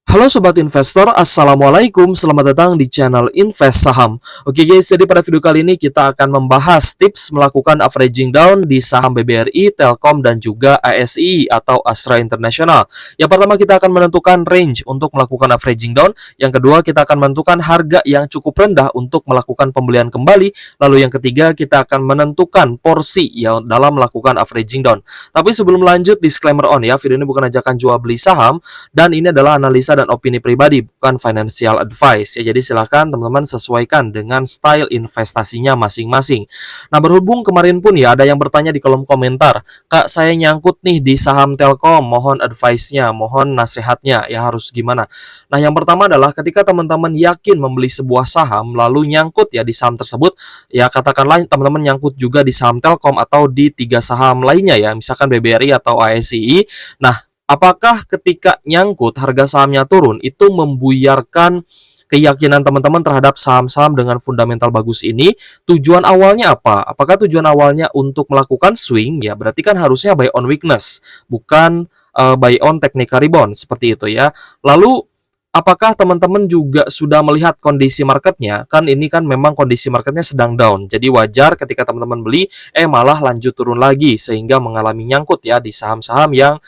Halo Sobat Investor, Assalamualaikum, selamat datang di channel Invest Saham. Oke guys, jadi pada video kali ini kita akan membahas tips melakukan averaging down di saham BBRI, Telkom, dan juga ASI atau Astra International. Yang pertama kita akan menentukan range untuk melakukan averaging down. Yang kedua kita akan menentukan harga yang cukup rendah untuk melakukan pembelian kembali. Lalu yang ketiga kita akan menentukan porsi yang dalam melakukan averaging down. Tapi sebelum lanjut, disclaimer on ya, video ini bukan ajakan jual beli saham dan ini adalah analisa dan opini pribadi, bukan financial advice ya. Jadi silakan teman-teman sesuaikan dengan style investasinya masing-masing. Nah, berhubung kemarin pun ya ada yang bertanya di kolom komentar, "Kak, saya nyangkut nih di saham Telkom, mohon advice-nya, mohon nasihatnya, ya harus gimana?" Nah, yang pertama adalah ketika teman-teman yakin membeli sebuah saham lalu nyangkut ya di saham tersebut, ya katakanlah teman-teman nyangkut juga di saham Telkom atau di 3 saham lainnya ya, misalkan BBRI atau ASI. Nah, apakah ketika nyangkut harga sahamnya turun itu membuyarkan keyakinan teman-teman terhadap saham-saham dengan fundamental bagus ini? Tujuan awalnya apa? Apakah tujuan awalnya untuk melakukan swing? Ya, berarti kan harusnya buy on weakness, bukan buy on technical rebound seperti itu ya. Lalu apakah teman-teman juga sudah melihat kondisi marketnya? Kan ini kan memang kondisi marketnya sedang down. Jadi wajar ketika teman-teman beli, malah lanjut turun lagi sehingga mengalami nyangkut ya di saham-saham yang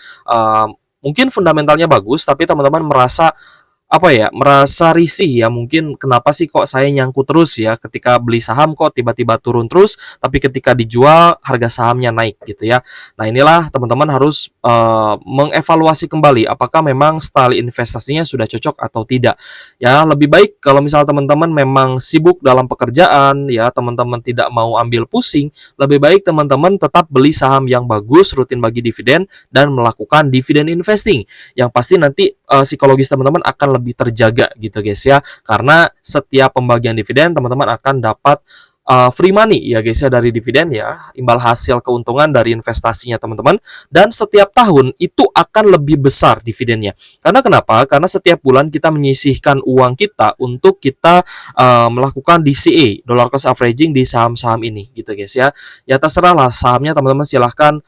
mungkin fundamentalnya bagus, tapi teman-teman merasa merasa risih ya, mungkin kenapa sih kok saya nyangkut terus ya, ketika beli saham kok tiba-tiba turun terus, tapi ketika dijual harga sahamnya naik gitu ya. Nah, inilah teman-teman harus mengevaluasi kembali apakah memang style investasinya sudah cocok atau tidak. Ya, lebih baik kalau misal teman-teman memang sibuk dalam pekerjaan ya, teman-teman tidak mau ambil pusing, lebih baik teman-teman tetap beli saham yang bagus, rutin bagi dividen dan melakukan dividen investing. Yang pasti nanti psikologis teman-teman akan lebih terjaga gitu guys ya, karena setiap pembagian dividen teman-teman akan dapat free money ya guys ya dari dividen ya, imbal hasil keuntungan dari investasinya teman-teman, dan setiap tahun itu akan lebih besar dividennya. Karena kenapa? Karena setiap bulan kita menyisihkan uang kita untuk kita melakukan DCA, dollar cost averaging, di saham-saham ini gitu guys ya. Ya terserah lah sahamnya, teman-teman silahkan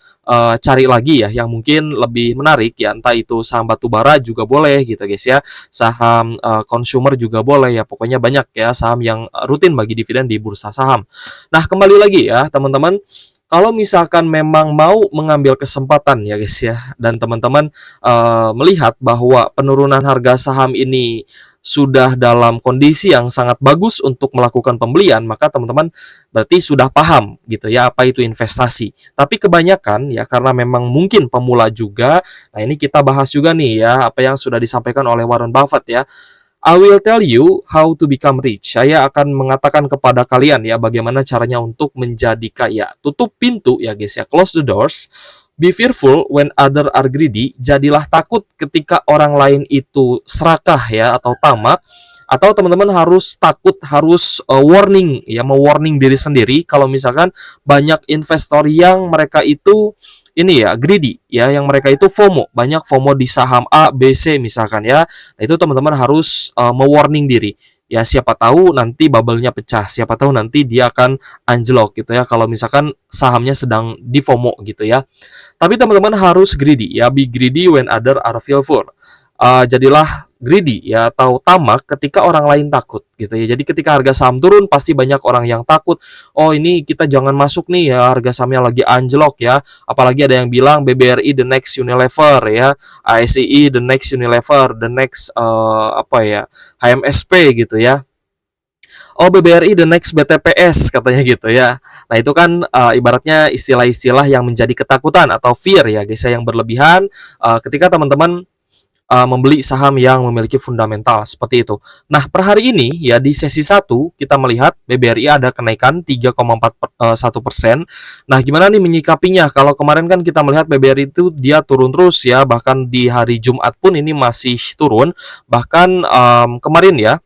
cari lagi ya yang mungkin lebih menarik ya, entah itu saham batubara juga boleh gitu guys ya, saham consumer juga boleh ya, pokoknya banyak ya saham yang rutin bagi dividen di bursa saham. Nah, kembali lagi ya teman-teman, kalau misalkan memang mau mengambil kesempatan ya guys ya, dan teman-teman melihat bahwa penurunan harga saham ini sudah dalam kondisi yang sangat bagus untuk melakukan pembelian, maka teman-teman berarti sudah paham gitu ya apa itu investasi. Tapi kebanyakan ya karena memang mungkin pemula juga, nah ini kita bahas juga nih ya apa yang sudah disampaikan oleh Warren Buffett ya. I will tell you how to become rich. Saya akan mengatakan kepada kalian ya bagaimana caranya untuk menjadi kaya. Tutup pintu ya guys ya, close the doors. Be fearful when other are greedy. Jadilah takut ketika orang lain itu serakah ya atau tamak. Atau teman-teman harus takut, harus warning ya, mewarning diri sendiri kalau misalkan banyak investor yang mereka itu ini ya greedy ya, yang mereka itu FOMO, banyak FOMO di saham A, B, C misalkan ya. Nah, itu teman-teman harus mewarning diri. Ya siapa tahu nanti bubble-nya pecah, siapa tahu nanti dia akan anjlok gitu ya kalau misalkan sahamnya sedang di FOMO gitu ya. Tapi teman-teman harus greedy ya, be greedy when other are fearful. Jadilah greedy ya atau tamak ketika orang lain takut gitu ya. Jadi ketika harga saham turun pasti banyak orang yang takut. Oh, ini kita jangan masuk nih ya, harga sahamnya lagi anjlok ya. Apalagi ada yang bilang BBRI the next Unilever ya, ASI the next Unilever, the next HMSP gitu ya. Oh, BBRI the next BTPS katanya gitu ya. Nah, itu kan ibaratnya istilah-istilah yang menjadi ketakutan atau fear ya guys ya, yang berlebihan ketika teman-teman membeli saham yang memiliki fundamental seperti itu. Nah, per hari ini ya di sesi 1 kita melihat BBRI ada kenaikan 3,41%. Nah, gimana nih menyikapinya? Kalau kemarin kan kita melihat BBRI itu dia turun terus ya, bahkan di hari Jumat pun ini masih turun. Bahkan kemarin ya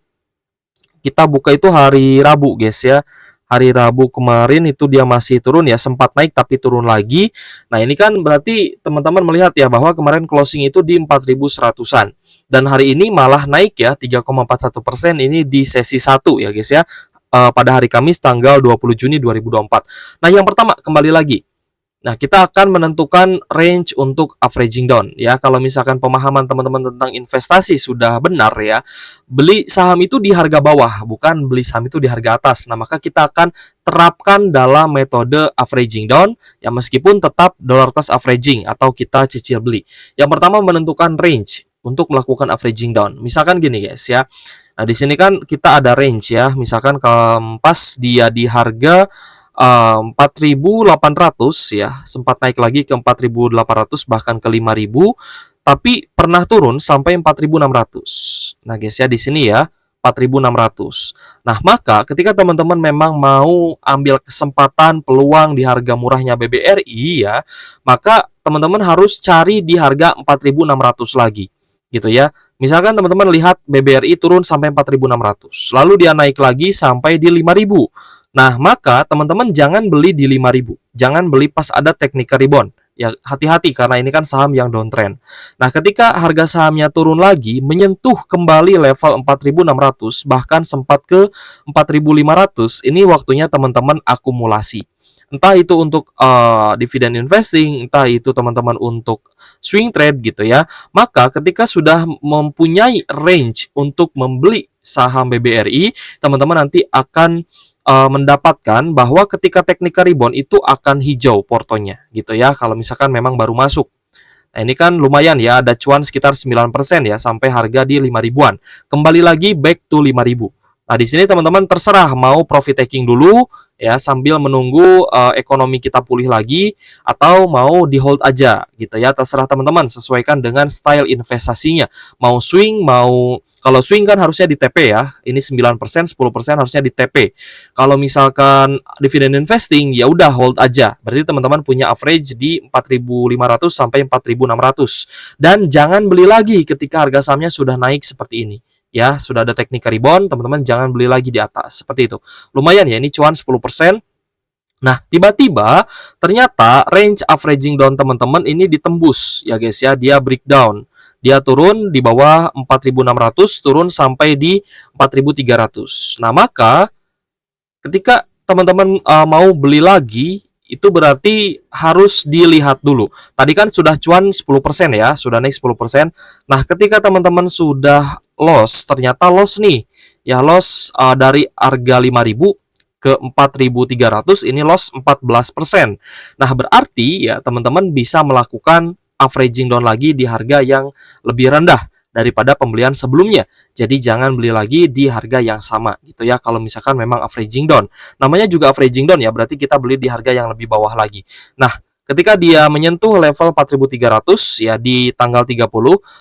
kita buka itu hari Rabu guys ya. Hari Rabu kemarin itu dia masih turun ya, sempat naik tapi turun lagi. Nah, ini kan berarti teman-teman melihat ya bahwa kemarin closing itu di 4.100-an. Dan hari ini malah naik ya 3,41% ini di sesi 1 ya guys ya. Pada hari Kamis tanggal 20 Juni 2024. Nah, yang pertama kembali lagi, Nah, kita akan menentukan range untuk averaging down ya. Kalau misalkan pemahaman teman-teman tentang investasi sudah benar ya, beli saham itu di harga bawah, bukan beli saham itu di harga atas. Nah, maka kita akan terapkan dalam metode averaging down ya, meskipun tetap dollar cost averaging atau kita cicil beli. Yang pertama menentukan range untuk melakukan averaging down. Misalkan gini guys ya. Nah, di sini kan kita ada range ya. Misalkan pas dia di harga 4.800 ya, sempat naik lagi ke 4.800 bahkan ke 5.000, tapi pernah turun sampai 4.600. Nah, guys ya di sini ya 4.600. Nah, maka ketika teman-teman memang mau ambil kesempatan peluang di harga murahnya BBRI ya, maka teman-teman harus cari di harga 4.600 lagi gitu ya. Misalkan teman-teman lihat BBRI turun sampai 4.600, lalu dia naik lagi sampai di 5.000. Nah, maka teman-teman jangan beli di 5.000. Jangan beli pas ada technical rebound. Ya, hati-hati karena ini kan saham yang downtrend. Nah, ketika harga sahamnya turun lagi, menyentuh kembali level 4.600, bahkan sempat ke 4.500, ini waktunya teman-teman akumulasi. Entah itu untuk dividend investing, entah itu teman-teman untuk swing trade gitu ya. Maka ketika sudah mempunyai range untuk membeli saham BBRI, teman-teman nanti akan mendapatkan bahwa ketika technical rebound itu akan hijau portonya gitu ya, kalau misalkan memang baru masuk. Nah, ini kan lumayan ya, ada cuan sekitar 9% ya sampai harga di 5.000-an. Kembali lagi back to 5.000. Nah, di sini teman-teman terserah mau profit taking dulu ya sambil menunggu ekonomi kita pulih lagi atau mau di hold aja gitu ya. Terserah teman-teman, sesuaikan dengan style investasinya. Mau swing, kalau swing kan harusnya di TP ya. Ini 9%, 10% harusnya di TP. Kalau misalkan dividend investing ya udah hold aja. Berarti teman-teman punya average di 4.500 sampai 4.600. Dan jangan beli lagi ketika harga sahamnya sudah naik seperti ini. Ya, sudah ada technical rebound, teman-teman jangan beli lagi di atas. Seperti itu. Lumayan ya, ini cuan 10%. Nah, tiba-tiba ternyata range averaging down teman-teman ini ditembus ya guys ya, dia breakdown. Dia turun di bawah 4.600, turun sampai di 4.300. Nah, maka ketika teman-teman mau beli lagi, itu berarti harus dilihat dulu. Tadi kan sudah cuan 10% ya, sudah naik 10%. Nah, ketika teman-teman sudah loss, ternyata loss nih. Ya, loss dari harga 5.000 ke 4.300, ini loss 14%. Nah, berarti ya teman-teman bisa melakukan averaging down lagi di harga yang lebih rendah daripada pembelian sebelumnya. Jadi jangan beli lagi di harga yang sama gitu ya. Kalau misalkan memang averaging down. Namanya juga averaging down ya, berarti kita beli di harga yang lebih bawah lagi. Nah, ketika dia menyentuh level 4.300 ya di tanggal 30,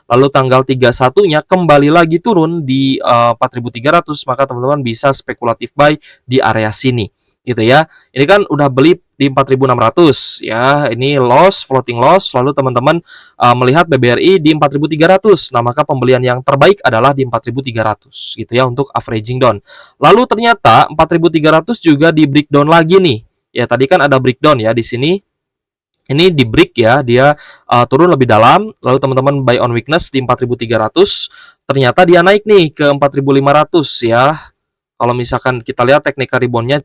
lalu tanggal 31-nya kembali lagi turun di 4.300, maka teman-teman bisa spekulatif buy di area sini gitu ya. Ini kan udah beli di 4.600 ya. Ini loss, floating loss, lalu teman-teman melihat BBRI di 4.300. Nah, maka pembelian yang terbaik adalah di 4.300 gitu ya untuk averaging down. Lalu ternyata 4.300 juga di breakdown lagi nih. Ya, tadi kan ada breakdown ya di sini. Ini di break ya, dia turun lebih dalam, lalu teman-teman buy on weakness di 4.300, ternyata dia naik nih ke 4.500 ya. Kalau misalkan kita lihat technical rebound-nya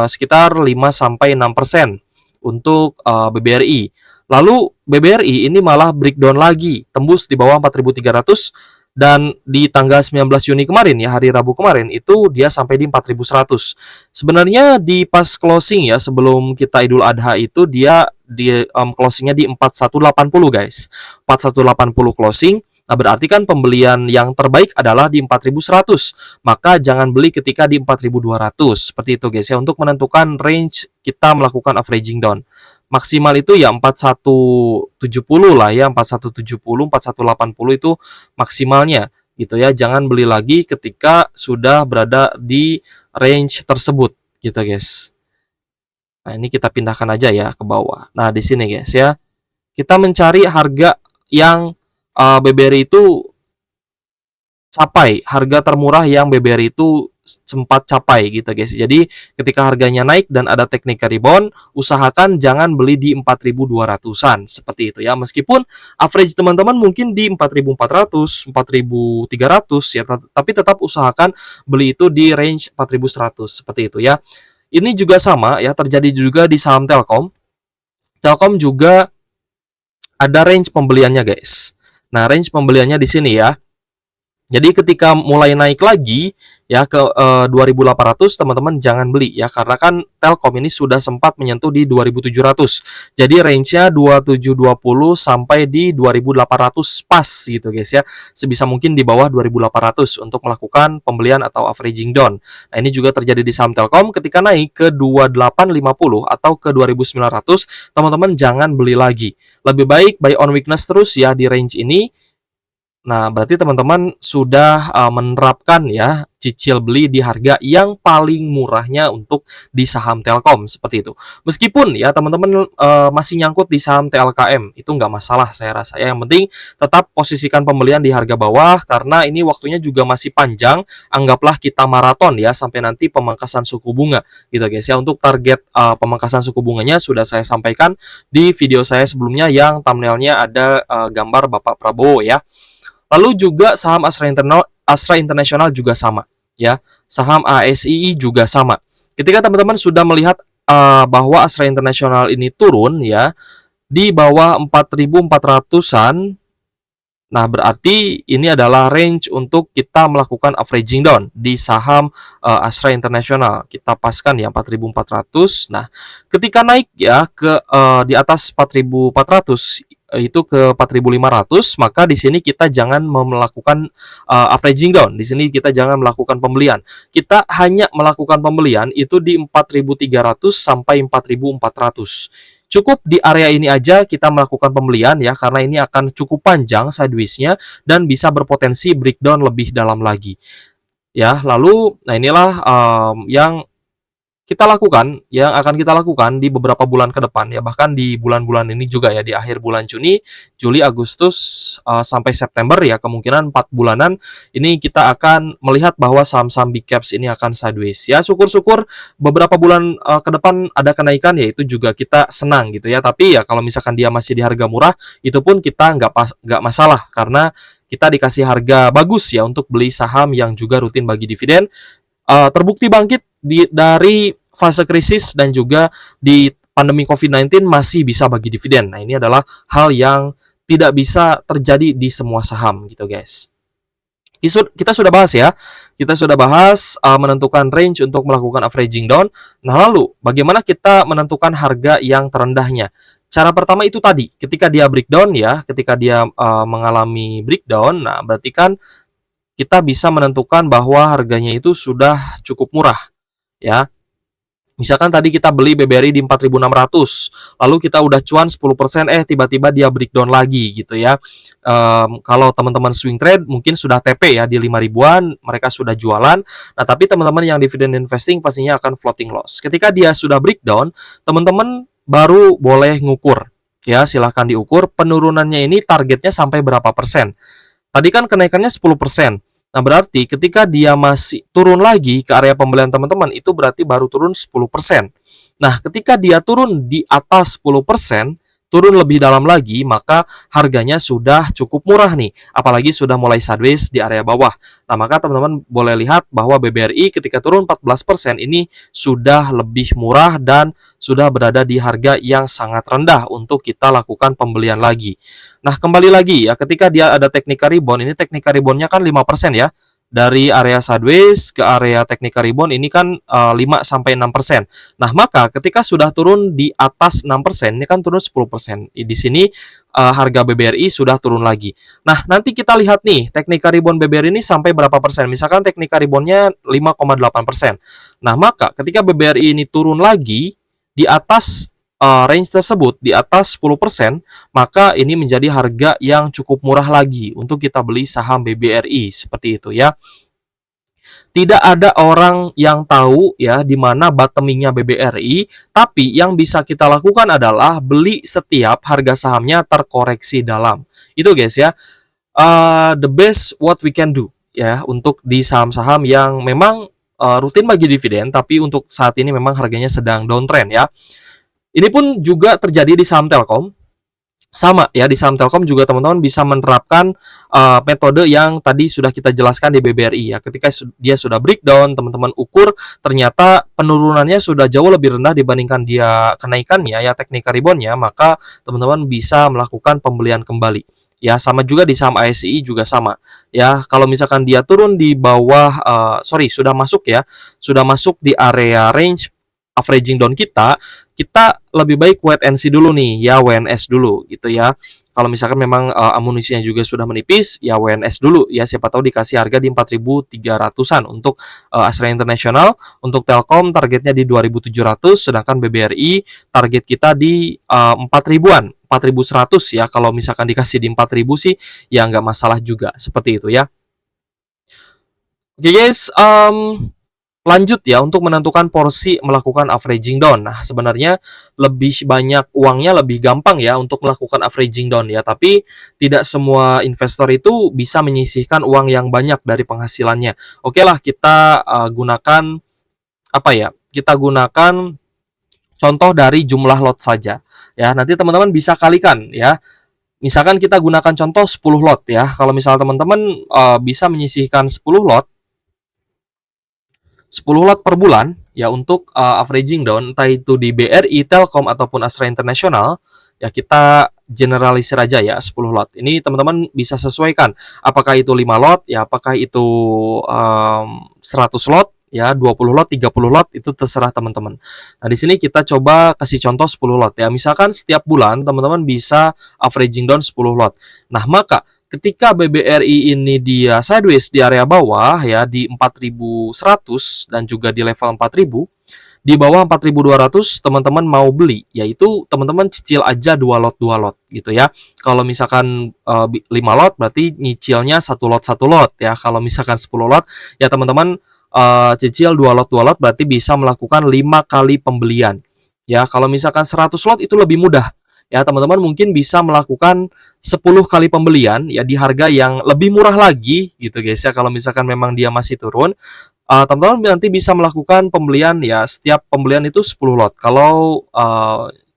sekitar 5-6% untuk BBRI. Lalu BBRI ini malah breakdown lagi, tembus di bawah 4.300, dan di tanggal 19 Juni kemarin ya, hari Rabu kemarin itu dia sampai di 4.100. Sebenarnya di pas closing ya, sebelum kita Idul Adha itu dia di closingnya di 4180 guys. 4180 closing. Nah, berarti kan pembelian yang terbaik adalah di 4.100. Maka jangan beli ketika di 4.200. Seperti itu guys ya, untuk menentukan range kita melakukan averaging down. Maksimal itu ya 4170 lah ya, 4170, 4180 itu maksimalnya gitu ya. Jangan beli lagi ketika sudah berada di range tersebut gitu guys. Nah, ini kita pindahkan aja ya ke bawah. Nah, di sini guys ya, kita mencari harga yang BBRI itu capai, harga termurah yang BBRI itu sempat capai gitu guys. Jadi ketika harganya naik dan ada technical rebound, usahakan jangan beli di 4.200-an seperti itu ya. Meskipun average teman-teman mungkin di 4.400, 4.300 ya, tapi tetap usahakan beli itu di range 4.100 seperti itu ya. Ini juga sama ya, terjadi juga di saham Telkom. Telkom juga ada range pembeliannya, guys. Nah, range pembeliannya di sini ya. Jadi ketika mulai naik lagi ya ke 2.800, teman-teman jangan beli ya, karena kan Telkom ini sudah sempat menyentuh di 2.700. Jadi range-nya 2.720 sampai di 2.800 pas gitu guys ya. Sebisa mungkin di bawah 2.800 untuk melakukan pembelian atau averaging down. Nah, ini juga terjadi di saham Telkom ketika naik ke 2850 atau ke 2.900, teman-teman jangan beli lagi. Lebih baik buy on weakness terus ya di range ini. Nah, berarti teman-teman sudah menerapkan ya cicil beli di harga yang paling murahnya untuk di saham Telkom seperti itu. Meskipun ya teman-teman masih nyangkut di saham TLKM, itu nggak masalah saya rasa ya. Yang penting tetap posisikan pembelian di harga bawah karena ini waktunya juga masih panjang. Anggaplah kita maraton ya sampai nanti pemangkasan suku bunga gitu guys ya. Untuk target pemangkasan suku bunganya sudah saya sampaikan di video saya sebelumnya yang thumbnailnya ada gambar Bapak Prabowo ya. Lalu juga saham Astra International juga sama, ya. Saham ASII juga sama. Ketika teman-teman sudah melihat bahwa Astra International ini turun ya di bawah 4.400-an, nah berarti ini adalah range untuk kita melakukan averaging down di saham Astra International. Kita paskan ya 4.400. Nah, ketika naik ya ke di atas 4.400 itu ke 4.500, maka di sini kita jangan melakukan averaging down. Di sini kita jangan melakukan pembelian. Kita hanya melakukan pembelian itu di 4.300 sampai 4.400. Cukup di area ini aja kita melakukan pembelian ya, karena ini akan cukup panjang sideways-nya dan bisa berpotensi breakdown lebih dalam lagi. Ya, lalu nah inilah yang kita lakukan, yang akan kita lakukan di beberapa bulan ke depan ya, bahkan di bulan-bulan ini juga ya, di akhir bulan Juni, Juli, Agustus sampai September ya, kemungkinan 4 bulanan ini kita akan melihat bahwa saham-saham big caps ini akan sideways ya. Syukur-syukur beberapa bulan ke depan ada kenaikan ya, itu juga kita senang gitu ya. Tapi ya kalau misalkan dia masih di harga murah, itu pun kita nggak masalah karena kita dikasih harga bagus ya untuk beli saham yang juga rutin bagi dividen. Terbukti bangkit dari fase krisis dan juga di pandemi COVID-19 masih bisa bagi dividen. Nah, ini adalah hal yang tidak bisa terjadi di semua saham gitu guys. Kita sudah bahas ya. Kita sudah bahas menentukan range untuk melakukan averaging down. Nah, lalu bagaimana kita menentukan harga yang terendahnya? Cara pertama itu tadi, ketika dia breakdown ya, ketika dia mengalami breakdown, nah berarti kan kita bisa menentukan bahwa harganya itu sudah cukup murah ya. Misalkan tadi kita beli BBRI di 4.600, lalu kita udah cuan 10%, tiba-tiba dia breakdown lagi gitu ya. Kalau teman-teman swing trade mungkin sudah TP ya di 5.000-an, mereka sudah jualan. Nah, tapi teman-teman yang dividend investing pastinya akan floating loss. Ketika dia sudah breakdown, teman-teman baru boleh ngukur. Ya, silahkan diukur penurunannya ini targetnya sampai berapa persen. Tadi kan kenaikannya 10%. Nah, berarti ketika dia masih turun lagi ke area pembelian teman-teman, itu berarti baru turun 10%. Nah, ketika dia turun di atas 10%, turun lebih dalam lagi, maka harganya sudah cukup murah nih. Apalagi sudah mulai sideways di area bawah. Nah, maka teman-teman boleh lihat bahwa BBRI ketika turun 14% ini sudah lebih murah dan sudah berada di harga yang sangat rendah untuk kita lakukan pembelian lagi. Nah, kembali lagi ya, ketika dia ada technical rebound, ini technical rebound-nya kan 5% ya. Dari area sideways ke area technical rebound ini kan 5-6%. Nah, maka ketika sudah turun di atas 6%, ini kan turun 10%. Di sini harga BBRI sudah turun lagi. Nah, nanti kita lihat nih, technical rebound BBRI ini sampai berapa persen. Misalkan technical rebound-nya 5,8%. Nah, maka ketika BBRI ini turun lagi di atas range tersebut di atas 10%, maka ini menjadi harga yang cukup murah lagi untuk kita beli saham BBRI seperti itu ya. Tidak ada orang yang tahu ya di mana bottomingnya BBRI, tapi yang bisa kita lakukan adalah beli setiap harga sahamnya terkoreksi dalam. Itu guys ya. The best what we can do ya untuk di saham-saham yang memang rutin bagi dividen, tapi untuk saat ini memang harganya sedang downtrend ya. Ini pun juga terjadi di saham Telkom. Sama ya, di saham Telkom juga teman-teman bisa menerapkan metode yang tadi sudah kita jelaskan di BBRI ya. Ketika dia sudah breakdown, teman-teman ukur ternyata penurunannya sudah jauh lebih rendah dibandingkan dia kenaikannya ya, teknik reboundnya, maka teman-teman bisa melakukan pembelian kembali. Ya, sama juga di saham ASI juga sama. Ya, kalau misalkan dia turun di bawah sudah masuk ya, sudah masuk di area range averaging down kita, kita lebih baik wait and see dulu nih ya, WNS dulu gitu ya. Kalau misalkan memang amunisinya juga sudah menipis, ya WNS dulu ya, siapa tahu dikasih harga di 4.300-an untuk Astra International, untuk Telkom targetnya di 2.700, sedangkan BBRI target kita di 4.000-an, 4.100 ya. Kalau misalkan dikasih di 4.000 sih ya nggak masalah juga, seperti itu ya. Oke guys, lanjut ya untuk menentukan porsi melakukan averaging down. Nah, sebenarnya lebih banyak uangnya lebih gampang ya untuk melakukan averaging down ya, tapi tidak semua investor itu bisa menyisihkan uang yang banyak dari penghasilannya. Oke lah, kita gunakan apa ya? Kita gunakan contoh dari jumlah lot saja. Ya, nanti teman-teman bisa kalikan ya. Misalkan kita gunakan contoh 10 lot ya. Kalau misal teman-teman bisa menyisihkan 10 lot 10 lot per bulan ya untuk averaging down, entah itu di BRI, Telkom ataupun Astra International, ya kita generalisir aja ya 10 lot. Ini teman-teman bisa sesuaikan apakah itu 5 lot ya, apakah itu 100 lot ya, 20 lot, 30 lot, itu terserah teman-teman. Nah, di sini kita coba kasih contoh 10 lot ya. Misalkan setiap bulan teman-teman bisa averaging down 10 lot. Nah, maka ketika BBRI ini dia sideways di area bawah ya, di 4.100 dan juga di level 4.000, di bawah 4.200 teman-teman mau beli, yaitu teman-teman cicil aja 2 lot gitu ya. Kalau misalkan 5 lot berarti nyicilnya 1 lot ya. Kalau misalkan 10 lot ya teman-teman cicil 2 lot berarti bisa melakukan 5 kali pembelian. Ya, kalau misalkan 100 lot itu lebih mudah. Ya, teman-teman mungkin bisa melakukan 10 kali pembelian ya di harga yang lebih murah lagi gitu guys ya. Kalau misalkan memang dia masih turun, teman-teman nanti bisa melakukan pembelian ya, setiap pembelian itu 10 lot. Kalau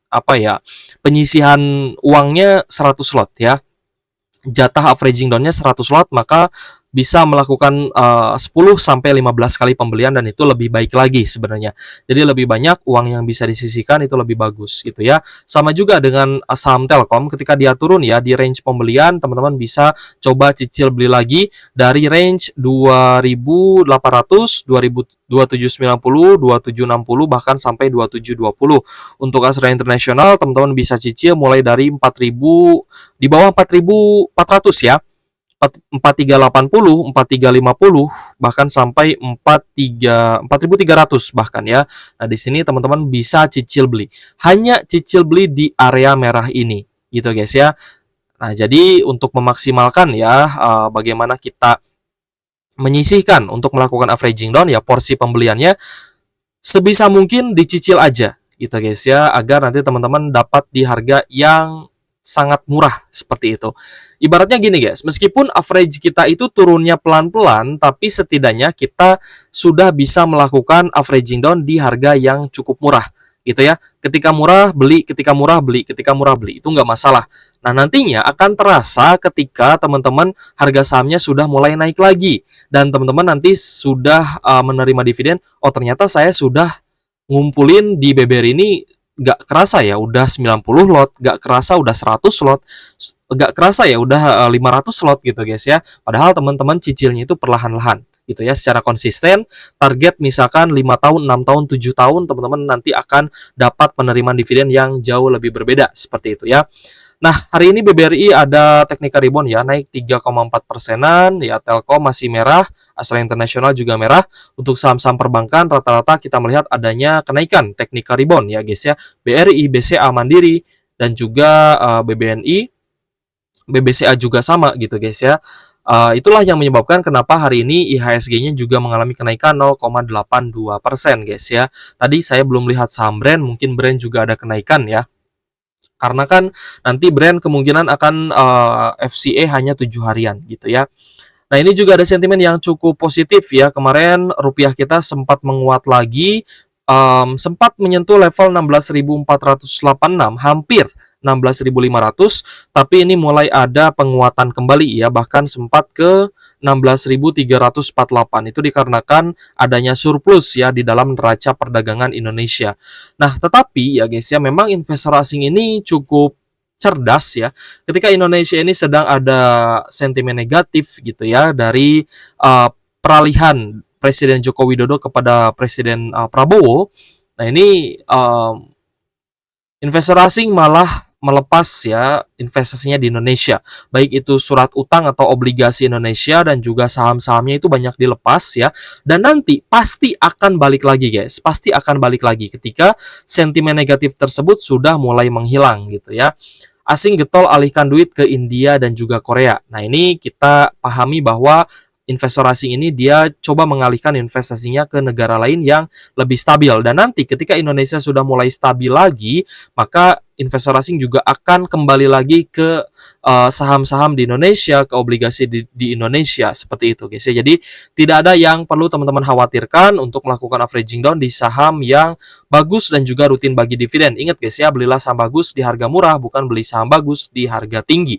apa ya, penyisihan uangnya 100 lot ya, jatah averaging down-nya 100 lot, maka bisa melakukan 10 sampai 15 kali pembelian, dan itu lebih baik lagi sebenarnya. Jadi lebih banyak uang yang bisa disisihkan, itu lebih bagus gitu ya. Sama juga dengan saham Telkom, ketika dia turun ya di range pembelian, teman-teman bisa coba cicil beli lagi dari range 2.800, 2.2790, 2.760, bahkan sampai 2.720. Untuk Astra International, teman-teman bisa cicil mulai dari 4.000, di bawah 4.400 ya, 4380, 4350, bahkan sampai 4.300 bahkan ya. Nah, di sini teman-teman bisa cicil beli. Hanya cicil beli di area merah ini gitu guys ya. Nah, jadi untuk memaksimalkan ya bagaimana kita menyisihkan untuk melakukan averaging down ya, porsi pembeliannya sebisa mungkin dicicil aja gitu guys ya, agar nanti teman-teman dapat di harga yang sangat murah seperti itu. Ibaratnya gini guys, meskipun average kita itu turunnya pelan-pelan, tapi setidaknya kita sudah bisa melakukan averaging down di harga yang cukup murah gitu ya. Ketika murah beli, ketika murah beli, ketika murah beli, itu nggak masalah. Nah, nantinya akan terasa ketika teman-teman harga sahamnya sudah mulai naik lagi, dan teman-teman nanti sudah menerima dividen. Oh, ternyata saya sudah ngumpulin di BBR ini, gak kerasa ya udah 90 lot, gak kerasa udah 100 lot, gak kerasa ya udah 500 lot gitu guys ya. Padahal teman-teman cicilnya itu perlahan-lahan gitu ya, secara konsisten. Target misalkan 5 tahun, 6 tahun, 7 tahun, teman-teman nanti akan dapat penerimaan dividen yang jauh lebih berbeda seperti itu ya. Nah, hari ini BBRI ada teknika rebound ya, naik 3,4%-an, ya Telkom masih merah, Astra International juga merah. Untuk saham-saham perbankan rata-rata kita melihat adanya kenaikan teknika rebound ya guys ya. BRI, BCA, Mandiri, dan juga BBNI, BBCA juga sama gitu guys ya. Itulah yang menyebabkan kenapa hari ini IHSG-nya juga mengalami kenaikan 0,82% guys ya. Tadi saya belum lihat saham brand, mungkin brand juga ada kenaikan ya. Karena kan nanti brand kemungkinan akan FCA hanya 7 harian gitu ya. Nah, ini juga ada sentimen yang cukup positif ya. Kemarin rupiah kita sempat menguat lagi, sempat menyentuh level 16.486, hampir 16.500, tapi ini mulai ada penguatan kembali ya, bahkan sempat ke 16.348. Itu dikarenakan adanya surplus ya di dalam neraca perdagangan Indonesia. Nah, tetapi ya guys ya, memang investor asing ini cukup cerdas ya. Ketika Indonesia ini sedang ada sentimen negatif gitu ya dari peralihan Presiden Joko Widodo kepada Presiden Prabowo. Nah, ini investor asing malah melepas ya investasinya di Indonesia, baik itu surat utang atau obligasi Indonesia dan juga saham-sahamnya itu banyak dilepas ya, dan nanti pasti akan balik lagi guys, pasti akan balik lagi ketika sentimen negatif tersebut sudah mulai menghilang gitu ya. Asing getol alihkan duit ke India dan juga Korea. Nah, ini kita pahami bahwa investor asing ini dia coba mengalihkan investasinya ke negara lain yang lebih stabil, dan nanti ketika Indonesia sudah mulai stabil lagi, maka investor asing juga akan kembali lagi ke saham-saham di Indonesia, ke obligasi di Indonesia, seperti itu guys ya. Jadi tidak ada yang perlu teman-teman khawatirkan untuk melakukan averaging down di saham yang bagus dan juga rutin bagi dividen. Ingat guys ya, belilah saham bagus di harga murah, bukan beli saham bagus di harga tinggi.